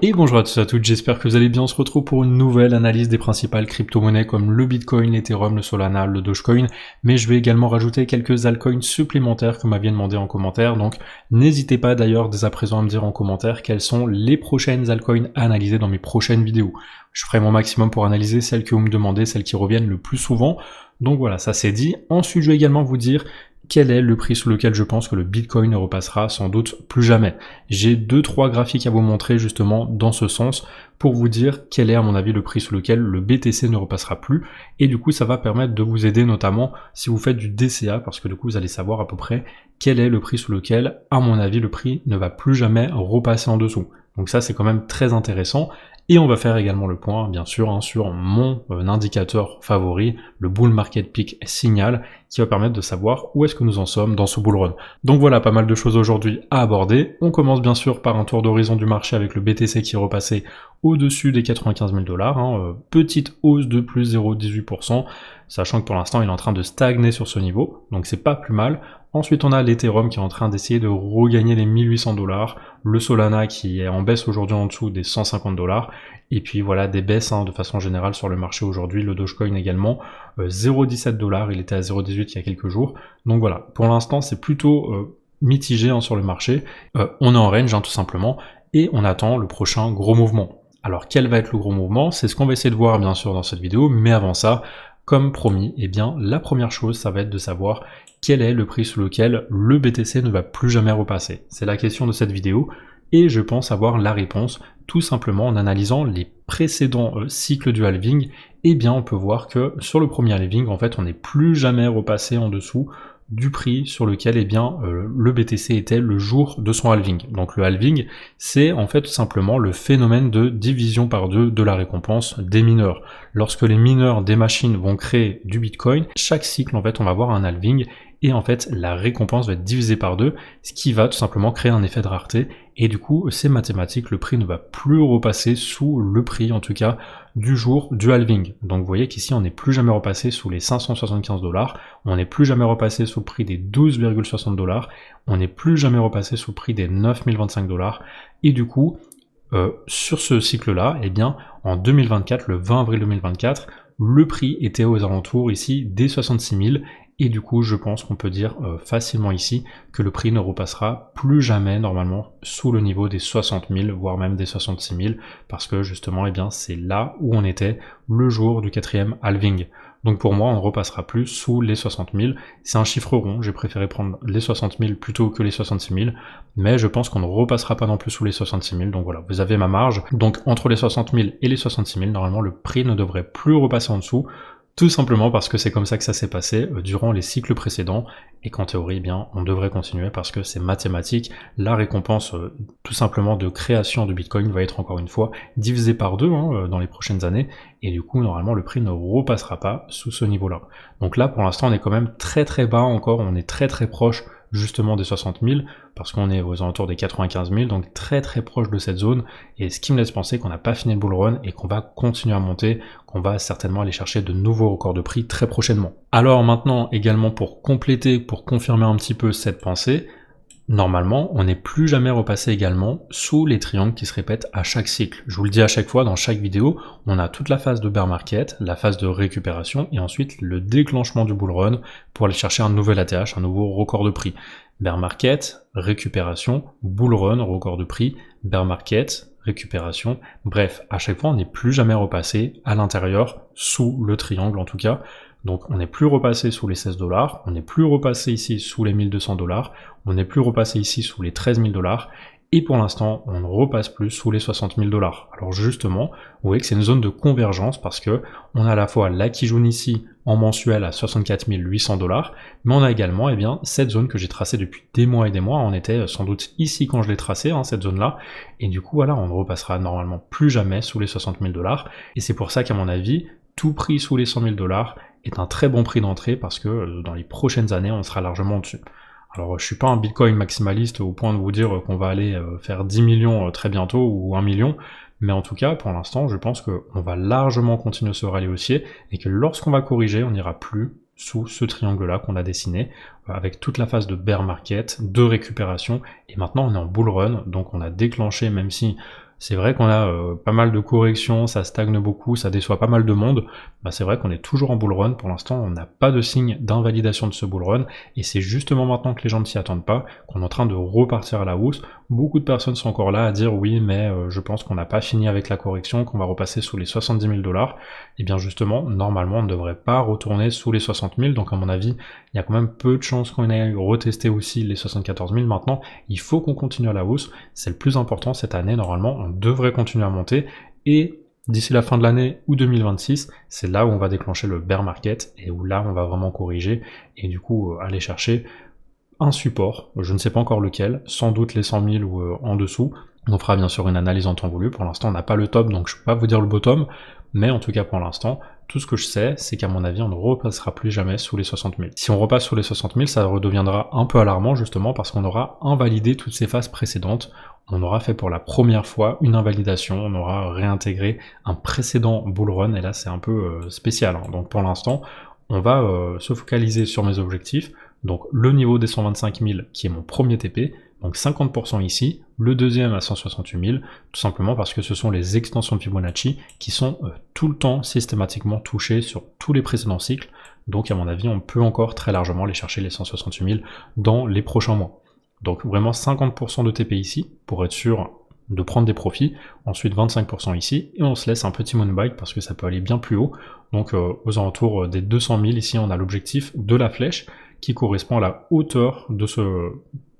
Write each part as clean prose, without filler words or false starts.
Et bonjour à tous et à toutes, j'espère que vous allez bien. On se retrouve pour une nouvelle analyse des principales crypto-monnaies comme le Bitcoin, l'Ethereum, le Solana, le Dogecoin, mais je vais également rajouter quelques altcoins supplémentaires que vous m'aviez demandé en commentaire, donc n'hésitez pas d'ailleurs dès à présent à me dire en commentaire quelles sont les prochaines altcoins à analyser dans mes prochaines vidéos. Je ferai mon maximum pour analyser celles que vous me demandez, celles qui reviennent le plus souvent, donc voilà, ça c'est dit. Ensuite je vais également vous dire quel est le prix sous lequel je pense que le Bitcoin ne repassera sans doute plus jamais. J'ai 2-3 graphiques à vous montrer justement dans ce sens pour vous dire quel est à mon avis le prix sous lequel le BTC ne repassera plus, et du coup ça va permettre de vous aider notamment si vous faites du DCA, parce que du coup vous allez savoir à peu près quel est le prix sous lequel à mon avis le prix ne va plus jamais repasser en dessous. Donc ça c'est quand même très intéressant. Et on va faire également le point, bien sûr, sur mon indicateur favori, le Bull Market Peak Signal, qui va permettre de savoir où est-ce que nous en sommes dans ce bull run. Donc voilà, pas mal de choses aujourd'hui à aborder. On commence bien sûr par un tour d'horizon du marché avec le BTC qui est repassé au-dessus des 95 000 $. Petite hausse de plus 0,18%, sachant que pour l'instant il est en train de stagner sur ce niveau, donc c'est pas plus mal. Ensuite on a l'Ethereum qui est en train d'essayer de regagner les 1800 $, le Solana qui est en baisse aujourd'hui en dessous des 150 $, et puis voilà des baisses de façon générale sur le marché aujourd'hui, le Dogecoin également, 0,17 $, il était à 0,18 il y a quelques jours, donc voilà, pour l'instant c'est plutôt mitigé sur le marché, on est en range tout simplement, et on attend le prochain gros mouvement. Alors quel va être le gros mouvement? C'est ce qu'on va essayer de voir bien sûr dans cette vidéo, mais avant ça, comme promis, eh bien la première chose ça va être de savoir quel est le prix sous lequel le BTC ne va plus jamais repasser. C'est la question de cette vidéo, et je pense avoir la réponse tout simplement en analysant les précédents cycles du halving. Eh bien on peut voir que sur le premier halving, en fait on n'est plus jamais repassé en dessous du prix sur lequel le BTC était le jour de son halving. Donc le halving, c'est en fait tout simplement le phénomène de division par deux de la récompense des mineurs. Lorsque les mineurs des machines vont créer du Bitcoin, chaque cycle en fait on va avoir un halving, et en fait la récompense va être divisée par deux, ce qui va tout simplement créer un effet de rareté, et du coup c'est mathématique, le prix ne va plus repasser sous le prix en tout cas du jour du halving. Donc vous voyez qu'ici on n'est plus jamais repassé sous les 575 $, on n'est plus jamais repassé sous le prix des 12,60 $, on n'est plus jamais repassé sous le prix des 9025 $, et du coup sur ce cycle-là, eh bien en 2024, le 20 avril 2024, le prix était aux alentours ici des 66 000, et du coup je pense qu'on peut dire facilement ici que le prix ne repassera plus jamais normalement sous le niveau des 60 000, voire même des 66 000, parce que justement eh bien c'est là où on était le jour du quatrième halving. Donc pour moi on ne repassera plus sous les 60 000, c'est un chiffre rond, j'ai préféré prendre les 60 000 plutôt que les 66 000, mais je pense qu'on ne repassera pas non plus sous les 66 000, donc voilà, vous avez ma marge. Donc entre les 60 000 et les 66 000, normalement le prix ne devrait plus repasser en dessous, tout simplement parce que c'est comme ça que ça s'est passé durant les cycles précédents, et qu'en théorie, eh bien, on devrait continuer parce que c'est mathématique. La récompense, tout simplement, de création de Bitcoin va être encore une fois divisée par deux dans les prochaines années, et du coup, normalement, le prix ne repassera pas sous ce niveau-là. Donc là, pour l'instant, on est quand même très très bas encore, on est très très proche justement des 60 000, parce qu'on est aux alentours des 95 000, donc très très proche de cette zone, et ce qui me laisse penser qu'on n'a pas fini le bull run, et qu'on va continuer à monter, qu'on va certainement aller chercher de nouveaux records de prix très prochainement. Alors maintenant, également pour compléter, pour confirmer un petit peu cette pensée, normalement, on n'est plus jamais repassé également sous les triangles qui se répètent à chaque cycle. Je vous le dis à chaque fois, dans chaque vidéo, on a toute la phase de bear market, la phase de récupération, et ensuite le déclenchement du bull run pour aller chercher un nouvel ATH, un nouveau record de prix. Bear market, récupération, bull run, record de prix, bear market, récupération, bref, à chaque fois on n'est plus jamais repassé à l'intérieur, sous le triangle en tout cas. Donc on n'est plus repassé sous les 16 $, on n'est plus repassé ici sous les 1200 $, on n'est plus repassé ici sous les 13 000 $, et pour l'instant on ne repasse plus sous les 60 000 $. Alors justement, vous voyez que c'est une zone de convergence parce que on a à la fois la Kijun ici en mensuel à 64 800 $, mais on a également cette zone que j'ai tracée depuis des mois et des mois, on était sans doute ici quand je l'ai tracée, cette zone-là, et du coup voilà, on ne repassera normalement plus jamais sous les 60 000 $, et c'est pour ça qu'à mon avis, tout prix sous les 100 000 $ est un très bon prix d'entrée parce que dans les prochaines années, on sera largement au-dessus. Alors je suis pas un Bitcoin maximaliste au point de vous dire qu'on va aller faire 10 millions très bientôt ou 1 million, mais en tout cas, pour l'instant, je pense qu'on va largement continuer ce rallye haussier et que lorsqu'on va corriger, on n'ira plus sous ce triangle-là qu'on a dessiné, avec toute la phase de bear market, de récupération, et maintenant on est en bull run, donc on a déclenché, même si c'est vrai qu'on a pas mal de corrections, ça stagne beaucoup, ça déçoit pas mal de monde, bah c'est vrai qu'on est toujours en bull run, pour l'instant on n'a pas de signe d'invalidation de ce bull run, et c'est justement maintenant que les gens ne s'y attendent pas, qu'on est en train de repartir à la hausse. Beaucoup de personnes sont encore là à dire oui mais je pense qu'on n'a pas fini avec la correction, qu'on va repasser sous les 70 000 $, et bien justement, normalement on ne devrait pas retourner sous les 60 000, donc à mon avis, il y a quand même peu de chances qu'on ait retesté aussi les 74 000 maintenant, il faut qu'on continue à la hausse, c'est le plus important cette année, normalement on devrait continuer à monter, et d'ici la fin de l'année ou 2026, c'est là où on va déclencher le bear market, et où là on va vraiment corriger, et du coup aller chercher un support, je ne sais pas encore lequel, sans doute les 100 000 ou en dessous. On fera bien sûr une analyse en temps voulu, pour l'instant on n'a pas le top, donc je ne peux pas vous dire le bottom, mais en tout cas pour l'instant, tout ce que je sais, c'est qu'à mon avis on ne repassera plus jamais sous les 60 000. Si on repasse sous les 60 000, ça redeviendra un peu alarmant justement parce qu'on aura invalidé toutes ces phases précédentes, on aura fait pour la première fois une invalidation, on aura réintégré un précédent bull run, et là c'est un peu spécial, hein. Donc pour l'instant, on va se focaliser sur mes objectifs, donc le niveau des 125 000 qui est mon premier TP, donc 50% ici, le deuxième à 168 000, tout simplement parce que ce sont les extensions de Fibonacci qui sont tout le temps systématiquement touchées sur tous les précédents cycles, donc à mon avis on peut encore très largement aller chercher les 168 000 dans les prochains mois. Donc vraiment 50% de TP ici, pour être sûr de prendre des profits, ensuite 25% ici, et on se laisse un petit moonbite parce que ça peut aller bien plus haut, donc aux alentours des 200 000, ici on a l'objectif de la flèche, qui correspond à la hauteur de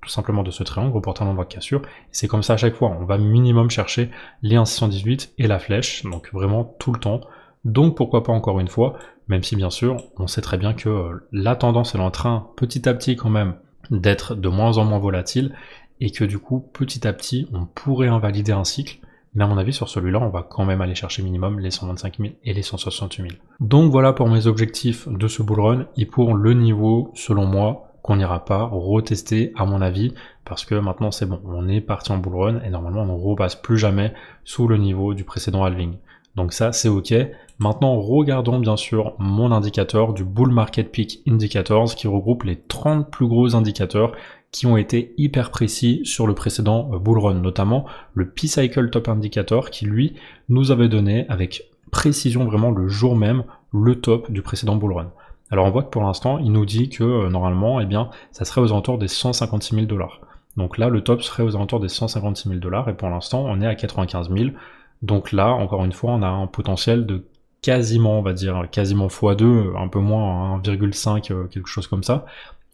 tout simplement de ce triangle reportant l'endroit de cassure, et c'est comme ça à chaque fois, on va minimum chercher les 1,618 et la flèche, donc vraiment tout le temps, donc pourquoi pas encore une fois, même si bien sûr, on sait très bien que la tendance est en train, petit à petit quand même, d'être de moins en moins volatile, et que du coup, petit à petit, on pourrait invalider un cycle, mais à mon avis, sur celui-là, on va quand même aller chercher minimum les 125 000 et les 168 000. Donc voilà pour mes objectifs de ce bull run, et pour le niveau, selon moi, qu'on n'ira pas retester à mon avis, parce que maintenant c'est bon, on est parti en bull run, et normalement on ne repasse plus jamais sous le niveau du précédent halving. Donc ça c'est ok. Maintenant regardons bien sûr mon indicateur du Bull Market Peak Indicators qui regroupe les 30 plus gros indicateurs qui ont été hyper précis sur le précédent bull run, notamment le P-Cycle Top Indicator qui lui nous avait donné avec précision vraiment le jour même le top du précédent bull run. Alors on voit que pour l'instant il nous dit que normalement eh bien ça serait aux alentours des 156 000 $. Donc là le top serait aux alentours des 156 000 $, et pour l'instant on est à 95 000. Donc là, encore une fois, on a un potentiel de quasiment, on va dire, quasiment x2, un peu moins, 1,5, quelque chose comme ça.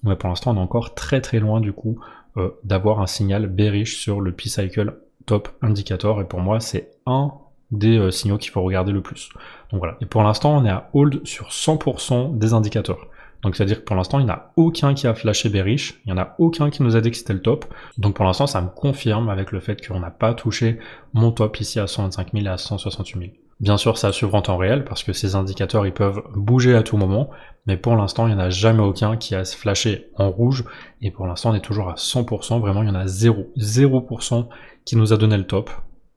Mais pour l'instant, on est encore très très loin du coup d'avoir un signal bearish sur le P-Cycle Top Indicator, et pour moi, c'est un des signaux qu'il faut regarder le plus. Donc voilà, et pour l'instant, on est à hold sur 100% des indicateurs. Donc c'est-à-dire que pour l'instant, il n'y en a aucun qui a flashé bearish, il n'y en a aucun qui nous a dit que c'était le top. Donc pour l'instant, ça me confirme avec le fait qu'on n'a pas touché mon top ici à 125 000 et à 168 000. Bien sûr, ça à suivre en temps réel, parce que ces indicateurs, ils peuvent bouger à tout moment, mais pour l'instant, il n'y en a jamais aucun qui a flashé en rouge, et pour l'instant, on est toujours à 100%, vraiment, il y en a 0% qui nous a donné le top.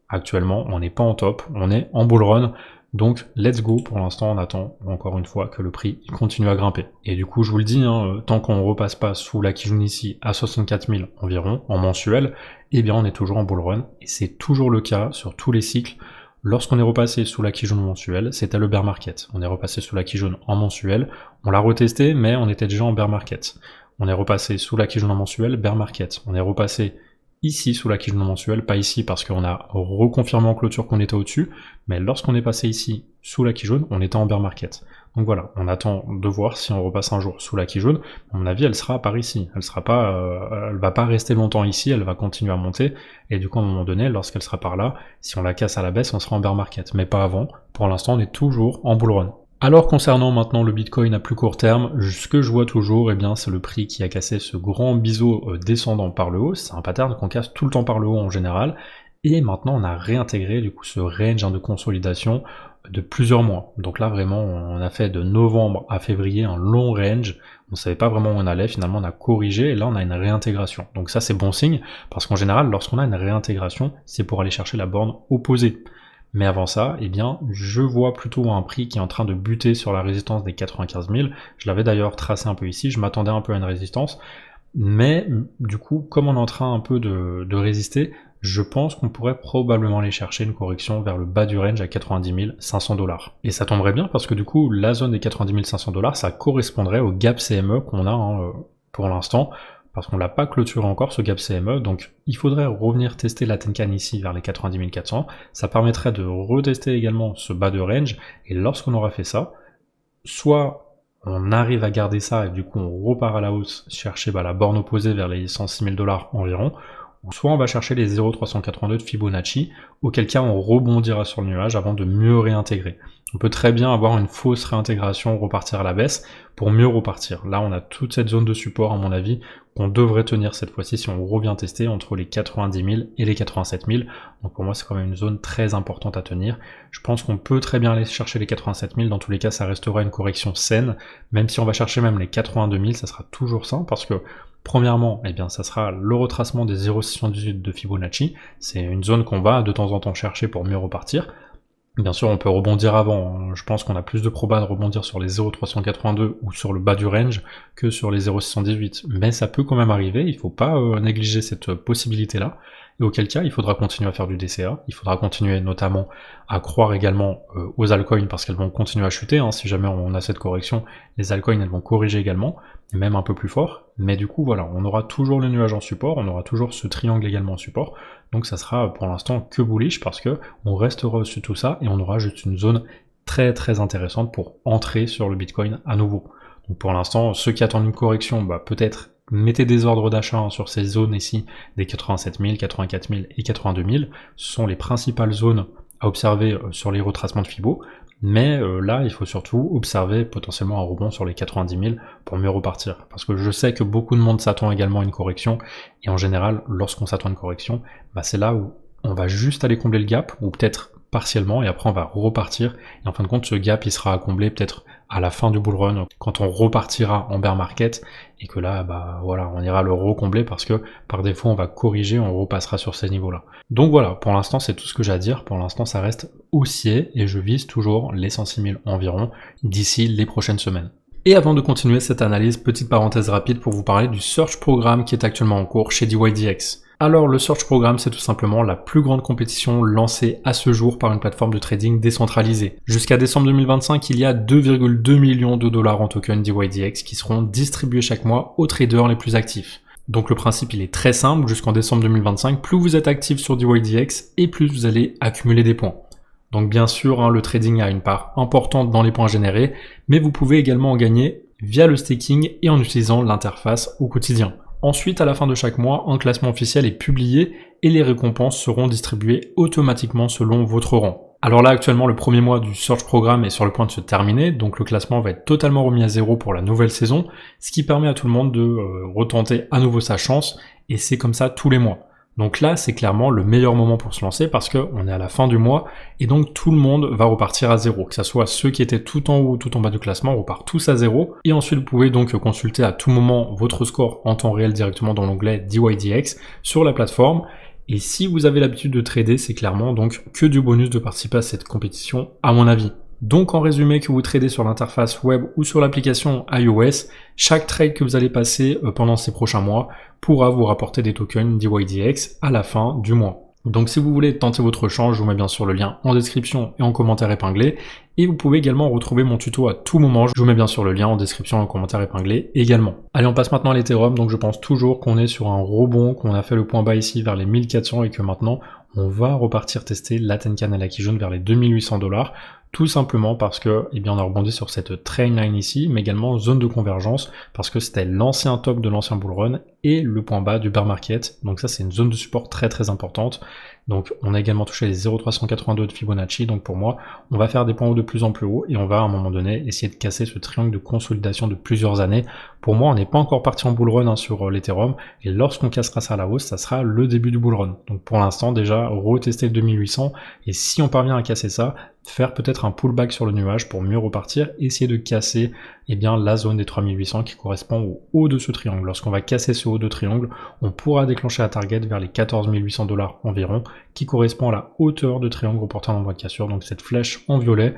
Actuellement, on n'est pas en top, on est en bull run, donc let's go, pour l'instant on attend encore une fois que le prix continue à grimper. Et du coup je vous le dis, hein, tant qu'on ne repasse pas sous la Kijun ici à 64 000 environ en mensuel, eh bien on est toujours en bull run, et c'est toujours le cas sur tous les cycles. Lorsqu'on est repassé sous la Kijun mensuelle, c'était le bear market. On est repassé sous la Kijun en mensuel, on l'a retesté mais on était déjà en bear market. On est repassé sous la Kijun en mensuel, bear market. On est repassé ici sous la Kijun mensuelle, pas ici parce qu'on a reconfirmé en clôture qu'on était au-dessus, mais lorsqu'on est passé ici sous la Kijun, on était en bear market. Donc voilà, on attend de voir si on repasse un jour sous la Kijun. À mon avis, elle sera par ici. Elle sera pas, elle va pas rester longtemps ici, elle va continuer à monter, et du coup à un moment donné, lorsqu'elle sera par là, si on la casse à la baisse, on sera en bear market, mais pas avant. Pour l'instant, on est toujours en bull run. Alors concernant maintenant le Bitcoin à plus court terme, ce que je vois toujours, eh bien c'est le prix qui a cassé ce grand biseau descendant par le haut. C'est un pattern qu'on casse tout le temps par le haut en général, et maintenant on a réintégré du coup ce range de consolidation de plusieurs mois. Donc là vraiment on a fait de novembre à février un long range, on ne savait pas vraiment où on allait, finalement on a corrigé et là on a une réintégration. Donc ça c'est bon signe, parce qu'en général lorsqu'on a une réintégration, c'est pour aller chercher la borne opposée. Mais avant ça, eh bien, je vois plutôt un prix qui est en train de buter sur la résistance des 95 000. Je l'avais d'ailleurs tracé un peu ici, je m'attendais un peu à une résistance. Mais du coup, comme on est en train un peu de résister, je pense qu'on pourrait probablement aller chercher une correction vers le bas du range à 90 500 $. Et ça tomberait bien parce que du coup, la zone des 90 500 $, ça correspondrait au gap CME qu'on a pour l'instant, parce qu'on l'a pas clôturé encore ce gap CME, donc il faudrait revenir tester la Tenkan ici vers les 90 400, ça permettrait de retester également ce bas de range, et lorsqu'on aura fait ça, soit on arrive à garder ça et du coup on repart à la hausse, chercher la borne opposée vers les 106 000 $ environ, ou soit on va chercher les 0,382 de Fibonacci, auquel cas on rebondira sur le nuage avant de mieux réintégrer. On peut très bien avoir une fausse réintégration, repartir à la baisse, pour mieux repartir. Là on a toute cette zone de support à mon avis, qu'on devrait tenir cette fois-ci si on revient tester entre les 90 000 et les 87 000. Donc pour moi c'est quand même une zone très importante à tenir. Je pense qu'on peut très bien aller chercher les 87 000, dans tous les cas ça restera une correction saine, même si on va chercher même les 82 000, ça sera toujours sain, parce que premièrement, eh bien, ça sera le retracement des 0,618 de Fibonacci. C'est une zone qu'on va de temps en temps chercher pour mieux repartir. Bien sûr, on peut rebondir avant. Je pense qu'on a plus de proba de rebondir sur les 0,382 ou sur le bas du range que sur les 0,618. Mais ça peut quand même arriver. Il faut pas négliger cette possibilité-là. Et auquel cas, il faudra continuer à faire du DCA. Il faudra continuer notamment à croire également aux altcoins parce qu'elles vont continuer à chuter. Si jamais on a cette correction, les altcoins elles vont corriger également, même un peu plus fort. Mais du coup, voilà, on aura toujours le nuage en support, on aura toujours ce triangle également en support. Donc ça sera pour l'instant que bullish parce que on restera au-dessus de tout ça et on aura juste une zone très très intéressante pour entrer sur le Bitcoin à nouveau. Donc pour l'instant, ceux qui attendent une correction, peut-être mettez des ordres d'achat sur ces zones ici, des 87 000, 84 000 et 82 000, ce sont les principales zones à observer sur les retracements de Fibo, mais là il faut surtout observer potentiellement un rebond sur les 90 000 pour mieux repartir, parce que je sais que beaucoup de monde s'attend également à une correction, et en général lorsqu'on s'attend à une correction, c'est là où on va juste aller combler le gap, ou peut-être partiellement, et après on va repartir, et en fin de compte ce gap il sera à combler peut-être à la fin du bull run, quand on repartira en bear market, et que là, voilà, on ira le recombler parce que par défaut, on va corriger, on repassera sur ces niveaux-là. Donc voilà, pour l'instant, c'est tout ce que j'ai à dire. Pour l'instant, ça reste haussier, et je vise toujours les 106 000 environ d'ici les prochaines semaines. Et avant de continuer cette analyse, petite parenthèse rapide pour vous parler du Search Programme qui est actuellement en cours chez DYDX. Alors le Search Programme, c'est tout simplement la plus grande compétition lancée à ce jour par une plateforme de trading décentralisée. Jusqu'à décembre 2025, il y a 2,2 millions de dollars en tokens DYDX qui seront distribués chaque mois aux traders les plus actifs. Donc le principe il est très simple, jusqu'en décembre 2025, plus vous êtes actif sur DYDX et plus vous allez accumuler des points. Donc bien sûr, le trading a une part importante dans les points générés, mais vous pouvez également en gagner via le staking et en utilisant l'interface au quotidien. Ensuite, à la fin de chaque mois, un classement officiel est publié et les récompenses seront distribuées automatiquement selon votre rang. Alors là, actuellement, le premier mois du Search Programme est sur le point de se terminer, donc le classement va être totalement remis à zéro pour la nouvelle saison, ce qui permet à tout le monde de retenter à nouveau sa chance, et c'est comme ça tous les mois. Donc là, c'est clairement le meilleur moment pour se lancer parce qu'on est à la fin du mois et donc tout le monde va repartir à zéro. Que ce soit ceux qui étaient tout en haut ou tout en bas du classement, repartent tous à zéro. Et ensuite, vous pouvez donc consulter à tout moment votre score en temps réel directement dans l'onglet DYDX sur la plateforme. Et si vous avez l'habitude de trader, c'est clairement donc que du bonus de participer à cette compétition, à mon avis. Donc en résumé, que vous tradez sur l'interface web ou sur l'application iOS, chaque trade que vous allez passer pendant ces prochains mois pourra vous rapporter des tokens DYDX à la fin du mois. Donc si vous voulez tenter votre chance, je vous mets bien sûr le lien en description et en commentaire épinglé. Et vous pouvez également retrouver mon tuto à tout moment. Je vous mets bien sûr le lien en description et en commentaire épinglé également. Allez, on passe maintenant à l'Ethereum. Donc je pense toujours qu'on est sur un rebond, qu'on a fait le point bas ici vers les 1400 et que maintenant on va repartir tester la Tenkan à la Kijun vers les 2800 $. Tout simplement parce que, on a rebondi sur cette train line ici, mais également zone de convergence, parce que c'était l'ancien top de l'ancien bull run et le point bas du bear market. Donc ça, c'est une zone de support très très importante. Donc on a également touché les 0,382 de Fibonacci. Donc pour moi, on va faire des points hauts de plus en plus haut et on va à un moment donné essayer de casser ce triangle de consolidation de plusieurs années. Pour moi, on n'est pas encore parti en bull run sur l'Ethereum, et lorsqu'on cassera ça à la hausse, ça sera le début du bull run. Donc pour l'instant, déjà, retester le 2800, et si on parvient à casser ça, faire peut-être un pullback sur le nuage pour mieux repartir, essayer de casser la zone des 3800 qui correspond au haut de ce triangle. Lorsqu'on va casser ce haut de triangle, on pourra déclencher la target vers les 14 800 $ environ, qui correspond à la hauteur de triangle reporté en endroit de cassure, donc cette flèche en violet,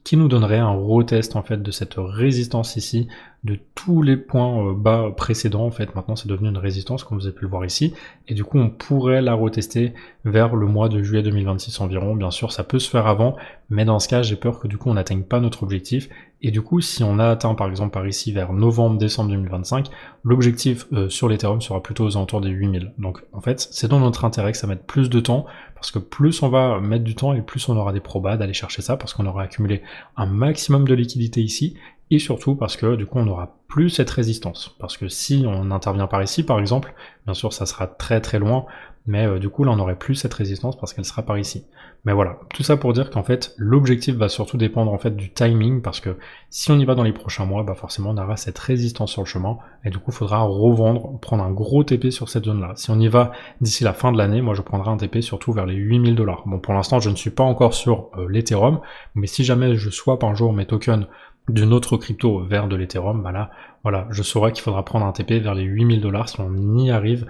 qui nous donnerait un retest en fait de cette résistance ici de tous les points bas précédents. En fait, maintenant c'est devenu une résistance comme vous avez pu le voir ici, et du coup on pourrait la retester vers le mois de juillet 2026 environ. Bien sûr ça peut se faire avant, mais dans ce cas j'ai peur que du coup on n'atteigne pas notre objectif, et du coup si on a atteint par exemple par ici vers novembre-décembre 2025, l'objectif sur l'Ethereum sera plutôt aux alentours des 8000. Donc en fait c'est dans notre intérêt que ça mette plus de temps, parce que plus on va mettre du temps et plus on aura des probas d'aller chercher ça, parce qu'on aura accumulé un maximum de liquidité ici, et surtout parce que du coup on n'aura plus cette résistance. Parce que si on intervient par ici par exemple, bien sûr ça sera très très loin, mais du coup là on n'aurait plus cette résistance parce qu'elle sera par ici. Mais voilà, tout ça pour dire qu'en fait l'objectif va surtout dépendre en fait du timing, parce que si on y va dans les prochains mois, bah forcément on aura cette résistance sur le chemin, et du coup il faudra revendre, prendre un gros TP sur cette zone là. Si on y va d'ici la fin de l'année, moi je prendrai un TP surtout vers les 8000 $. Bon, pour l'instant je ne suis pas encore sur l'Ethereum, mais si jamais je swap un jour mes tokens d'une autre crypto vers de l'Ethereum, bah là, voilà, je saurai qu'il faudra prendre un TP vers les 8000 $ si on y arrive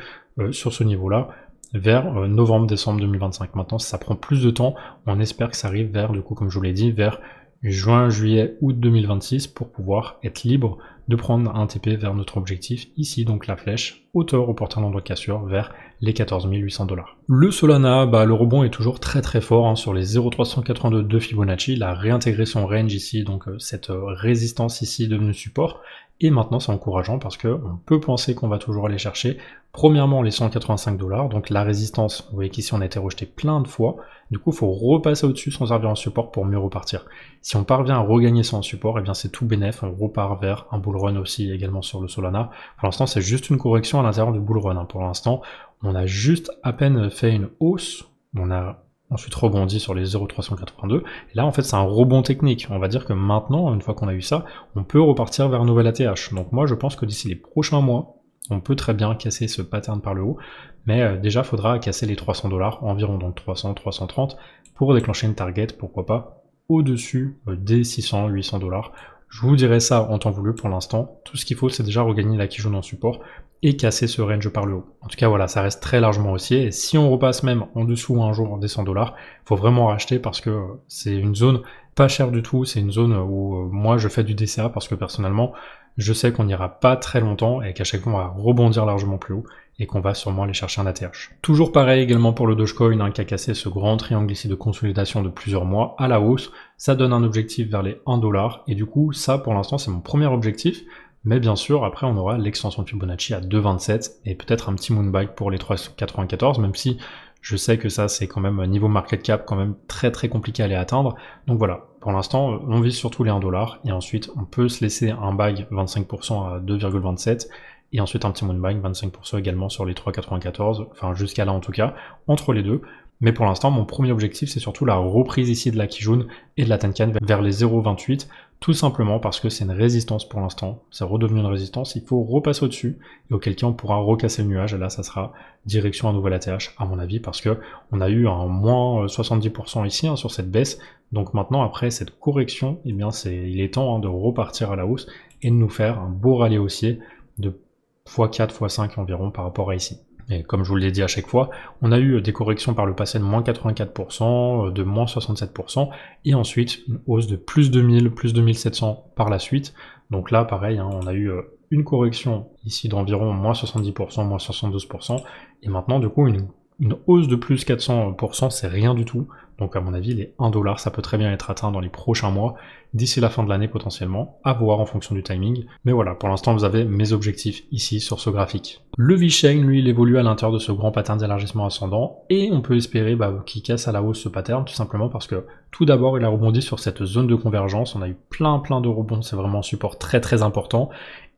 sur ce niveau-là, vers novembre-décembre 2025. Maintenant, si ça prend plus de temps, on espère que ça arrive vers, du coup, comme je vous l'ai dit, vers juin, juillet, août 2026 pour pouvoir être libre de prendre un TP vers notre objectif ici, donc la flèche, hauteur au portail d'endroit de cassure vers les 14 800 $. Le Solana, bah, le rebond est toujours très très fort hein, sur les 0,382 de Fibonacci, il a réintégré son range ici, donc cette résistance ici est devenue support, et maintenant c'est encourageant parce que on peut penser qu'on va toujours aller chercher premièrement les 185 $, donc la résistance, vous voyez qu'ici on a été rejeté plein de fois, du coup il faut repasser au-dessus sans servir en support pour mieux repartir. Si on parvient à regagner ça en support, et bien c'est tout bénef, on repart vers un bull run aussi également sur le Solana. Pour l'instant c'est juste une correction à l'intérieur du bull run, hein. Pour l'instant on a juste à peine fait une hausse, on a ensuite rebondi sur les 0,382, et là en fait c'est un rebond technique. On va dire que maintenant, une fois qu'on a eu ça, on peut repartir vers un nouvel ATH. Donc moi je pense que d'ici les prochains mois, on peut très bien casser ce pattern par le haut, mais déjà faudra casser les 300 $ environ, donc 300, 330, pour déclencher une target, pourquoi pas, au-dessus des 600, 800 $. Je vous dirai ça en temps voulu. Pour l'instant, tout ce qu'il faut c'est déjà regagner la Kijun en support et casser ce range par le haut. En tout cas voilà, ça reste très largement haussier, et si on repasse même en dessous un jour des 100 $, faut vraiment racheter parce que c'est une zone pas chère du tout, c'est une zone où moi je fais du DCA parce que personnellement je sais qu'on n'ira pas très longtemps et qu'à chaque fois on va rebondir largement plus haut et qu'on va sûrement aller chercher un ATH. Toujours pareil également pour le Dogecoin hein, qui a cassé ce grand triangle ici de consolidation de plusieurs mois à la hausse, ça donne un objectif vers les 1 $, et du coup ça pour l'instant c'est mon premier objectif. Mais bien sûr, après on aura l'extension de Fibonacci à 2,27 et peut-être un petit moonbag pour les 3,94, même si je sais que ça c'est quand même niveau market cap quand même très très compliqué à aller atteindre. Donc voilà, pour l'instant on vise surtout les 1 $, et ensuite on peut se laisser un bag 25% à 2,27 et ensuite un petit moonbag 25% également sur les 3,94, enfin jusqu'à là en tout cas, entre les deux. Mais pour l'instant, mon premier objectif, c'est surtout la reprise ici de la Kijun et de la Tenkan vers les 0,28, tout simplement parce que c'est une résistance pour l'instant, c'est redevenu une résistance, il faut repasser au-dessus, et auquel cas on pourra recasser le nuage, et là ça sera direction un nouvel ATH, à mon avis, parce que on a eu un moins 70% ici hein, sur cette baisse, donc maintenant après cette correction, eh bien il est temps hein, de repartir à la hausse, et de nous faire un beau rallye haussier de x4, x5 environ par rapport à ici. Et comme je vous l'ai dit à chaque fois, on a eu des corrections par le passé de moins 84%, de moins 67%, et ensuite une hausse de plus 2000, plus 2700 par la suite. Donc là, pareil, hein, on a eu une correction ici d'environ moins 70%, moins 72%, et maintenant du coup une hausse de plus 400%, c'est rien du tout. Donc à mon avis, les 1 $, ça peut très bien être atteint dans les prochains mois, d'ici la fin de l'année potentiellement, à voir en fonction du timing. Mais voilà, pour l'instant, vous avez mes objectifs ici sur ce graphique. Le V-Chain, lui, il évolue à l'intérieur de ce grand pattern d'élargissement ascendant, et on peut espérer qu'il casse à la hausse ce pattern, tout simplement parce que, tout d'abord, il a rebondi sur cette zone de convergence, on a eu plein de rebonds, c'est vraiment un support très important,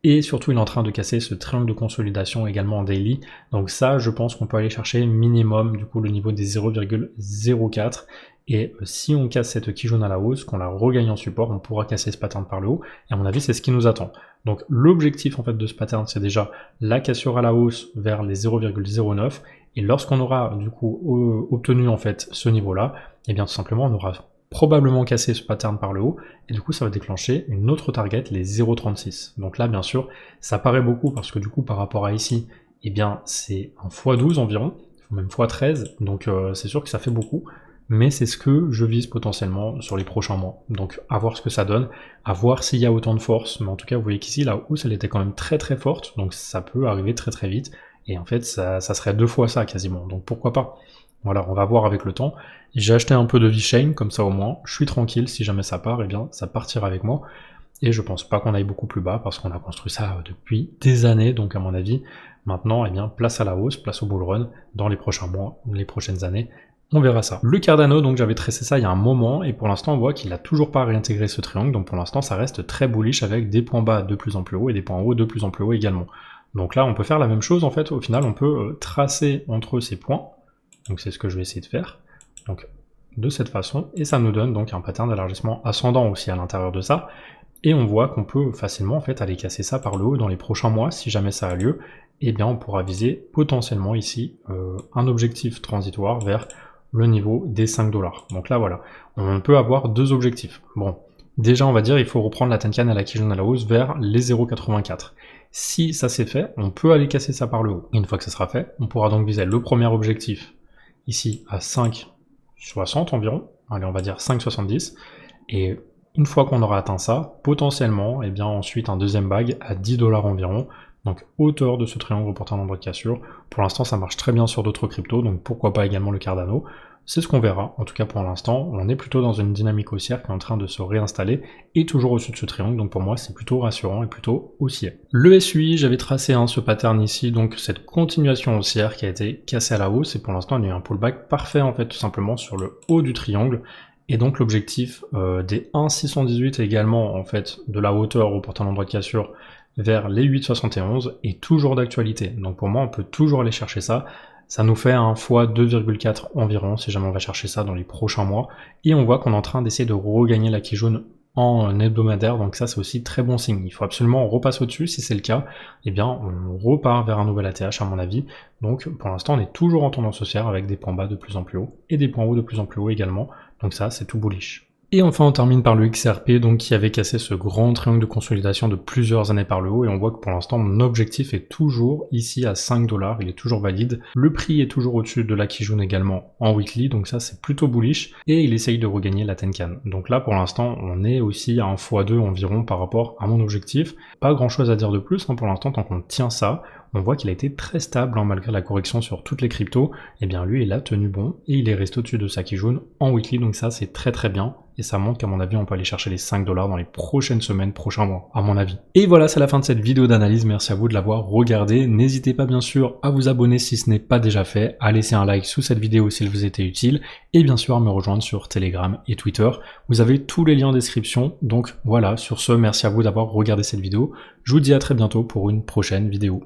et surtout il est en train de casser ce triangle de consolidation également en daily, donc ça je pense qu'on peut aller chercher minimum du coup le niveau des 0,04, et si on casse cette Kijun à la hausse, qu'on la regagne en support, on pourra casser ce pattern par le haut, et à mon avis c'est ce qui nous attend. Donc l'objectif en fait de ce pattern c'est déjà la cassure à la hausse vers les 0,09, et lorsqu'on aura du coup obtenu en fait ce niveau là, et bien tout simplement on aura probablement casser ce pattern par le haut, et du coup ça va déclencher une autre target, les 0,36. Donc là bien sûr, ça paraît beaucoup parce que du coup par rapport à ici, eh bien c'est un x12 environ, même x13, donc c'est sûr que ça fait beaucoup. mais c'est ce que je vise potentiellement sur les prochains mois. Donc à voir ce que ça donne, à voir s'il y a autant de force, mais en tout cas vous voyez qu'ici la hausse elle était quand même très très forte, donc ça peut arriver très très vite, et en fait ça serait 2 fois ça quasiment, donc pourquoi pas. Voilà, on va voir avec le temps. J'ai acheté un peu de V-Chain, comme ça au moins, je suis tranquille, si jamais ça part, eh bien ça partira avec moi. Et je pense pas qu'on aille beaucoup plus bas, parce qu'on a construit ça depuis des années, donc à mon avis, maintenant, eh bien, place à la hausse, place au bull run, dans les prochains mois, les prochaines années, on verra ça. Le Cardano, donc j'avais tracé ça il y a un moment, et pour l'instant on voit qu'il n'a toujours pas réintégré ce triangle, donc pour l'instant ça reste très bullish avec des points bas de plus en plus haut et des points hauts de plus en plus haut également. Donc là on peut faire la même chose en fait, au final on peut tracer entre ces points, donc c'est ce que je vais essayer de faire, donc de cette façon, et ça nous donne donc un pattern d'élargissement ascendant aussi à l'intérieur de ça, et on voit qu'on peut facilement en fait aller casser ça par le haut dans les prochains mois, si jamais ça a lieu, et bien on pourra viser potentiellement ici un objectif transitoire vers le niveau des 5 $. Donc là voilà, on peut avoir 2 objectifs. Bon, déjà on va dire il faut reprendre la Tenkan à la Kijun à la hausse vers les 0,84. Si ça c'est fait, on peut aller casser ça par le haut. Et une fois que ça sera fait, on pourra donc viser le premier objectif ici à 5,60 environ, allez on va dire 5,70, et une fois qu'on aura atteint ça, potentiellement, et bien ensuite un deuxième bag à 10 $ environ, donc hauteur de ce triangle reportant nombre de cassures. Pour l'instant ça marche très bien sur d'autres cryptos, donc pourquoi pas également le Cardano. C'est ce qu'on verra, en tout cas pour l'instant, on est plutôt dans une dynamique haussière qui est en train de se réinstaller, et toujours au-dessus de ce triangle, donc pour moi c'est plutôt rassurant et plutôt haussier. Le SUI, j'avais tracé ce pattern ici, donc cette continuation haussière qui a été cassée à la hausse, et pour l'instant il y a eu un pullback parfait en fait tout simplement sur le haut du triangle, et donc l'objectif des 1,618 également en fait de la hauteur reportant l'endroit de cassure vers les 8,71 est toujours d'actualité. Donc pour moi on peut toujours aller chercher ça. Ça nous fait un fois 2,4 environ si jamais on va chercher ça dans les prochains mois. Et on voit qu'on est en train d'essayer de regagner la Kijun en hebdomadaire, donc ça c'est aussi très bon signe. Il faut absolument on repasse au-dessus, si c'est le cas, eh bien on repart vers un nouvel ATH à mon avis. Donc pour l'instant on est toujours en tendance haussière avec des points bas de plus en plus haut et des points hauts de plus en plus haut également. Donc ça c'est tout bullish. Et enfin on termine par le XRP donc qui avait cassé ce grand triangle de consolidation de plusieurs années par le haut, et on voit que pour l'instant mon objectif est toujours ici à 5 $, il est toujours valide. Le prix est toujours au-dessus de la Kijun également en weekly, donc ça c'est plutôt bullish, et il essaye de regagner la Tenkan. Donc là pour l'instant on est aussi à 1 x 2 environ par rapport à mon objectif. Pas grand chose à dire de plus pour l'instant tant qu'on tient ça. On voit qu'il a été très stable malgré la correction sur toutes les cryptos, et bien lui il a tenu bon et il est resté au-dessus de sa Kijun en weekly, donc ça c'est très très bien, et ça montre qu'à mon avis on peut aller chercher les 5 $ dans les prochaines semaines, prochains mois, à mon avis. Et voilà, c'est la fin de cette vidéo d'analyse, merci à vous de l'avoir regardée, n'hésitez pas bien sûr à vous abonner si ce n'est pas déjà fait, à laisser un like sous cette vidéo s'il vous était utile, et bien sûr à me rejoindre sur Telegram et Twitter, vous avez tous les liens en description, donc voilà, sur ce, merci à vous d'avoir regardé cette vidéo, je vous dis à très bientôt pour une prochaine vidéo.